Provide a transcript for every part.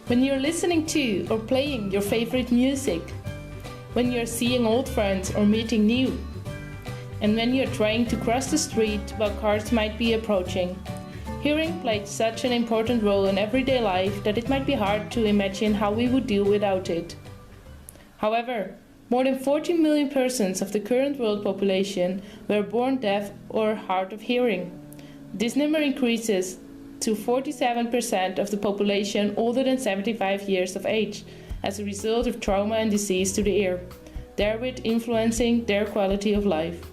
when you're listening to or playing your favorite music, when you're seeing old friends or meeting new, and when you're trying to cross the street while cars might be approaching. Hearing played such an important role in everyday life that it might be hard to imagine how we would deal without it. However, more than 40 million persons of the current world population were born deaf or hard of hearing. This number increases to 47% of the population older than 75 years of age as a result of trauma and disease to the ear, therewith influencing their quality of life.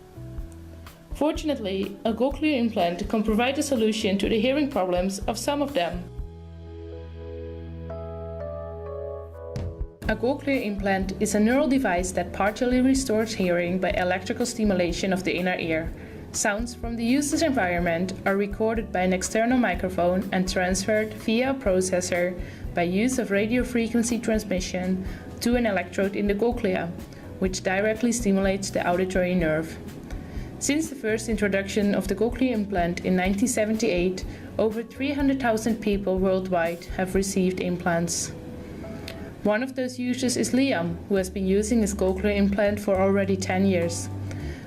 Fortunately, a cochlear implant can provide a solution to the hearing problems of some of them. A cochlear implant is a neural device that partially restores hearing by electrical stimulation of the inner ear. Sounds from the user's environment are recorded by an external microphone and transferred via a processor by use of radio frequency transmission to an electrode in the cochlea, which directly stimulates the auditory nerve. Since the first introduction of the cochlear implant in 1978, over 300,000 people worldwide have received implants. One of those users is Liam, who has been using his cochlear implant for already 10 years.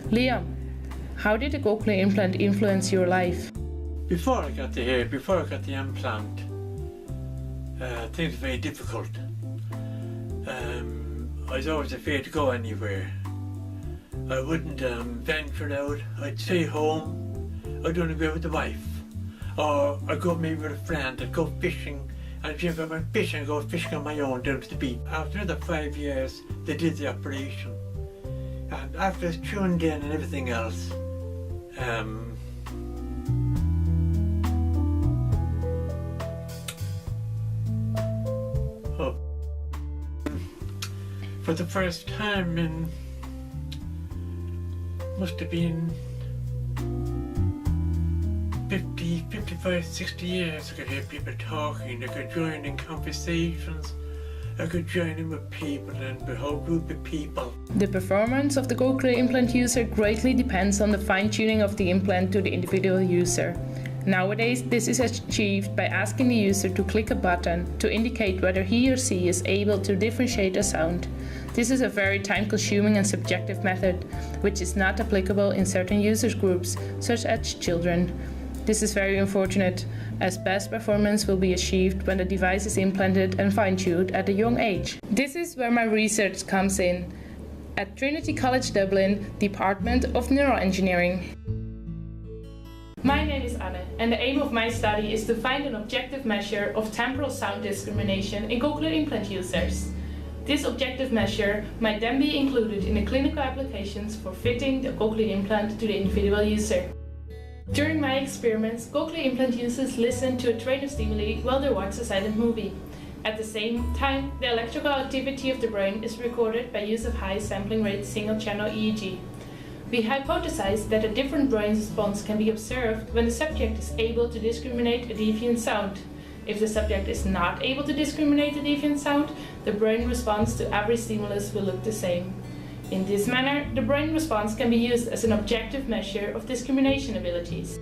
Liam, how did the cochlear implant influence your life? Before I got the implant, things were very difficult. I was always afraid to go anywhere. I wouldn't venture out. I'd stay home. I'd only go with the wife. Or I'd go maybe with a friend. I'd go fishing. And if I went fishing, I'd go fishing on my own down to the beach. After the 5 years, they did the operation. And after I was tuned in and everything else, for the first time in must have been 50, 55, 60 years, I could hear people talking, I could join in conversations, I could join in with people and with a whole group of people. The performance of the cochlear implant user greatly depends on the fine-tuning of the implant to the individual user. Nowadays, this is achieved by asking the user to click a button to indicate whether he or she is able to differentiate a sound. This is a very time-consuming and subjective method, which is not applicable in certain users groups, such as children. This is very unfortunate, as best performance will be achieved when the device is implanted and fine-tuned at a young age. This is where my research comes in, at Trinity College Dublin, Department of Neuroengineering. My name is Anne, and the aim of my study is to find an objective measure of temporal sound discrimination in cochlear implant users. This objective measure might then be included in the clinical applications for fitting the cochlear implant to the individual user. During my experiments, cochlear implant users listen to a train of stimuli while they watch a silent movie. At the same time, the electrical activity of the brain is recorded by use of high sampling rate single-channel EEG. We hypothesized that a different brain response can be observed when the subject is able to discriminate a deviant sound. If the subject is not able to discriminate a deviant sound, the brain response to every stimulus will look the same. In this manner, the brain response can be used as an objective measure of discrimination abilities.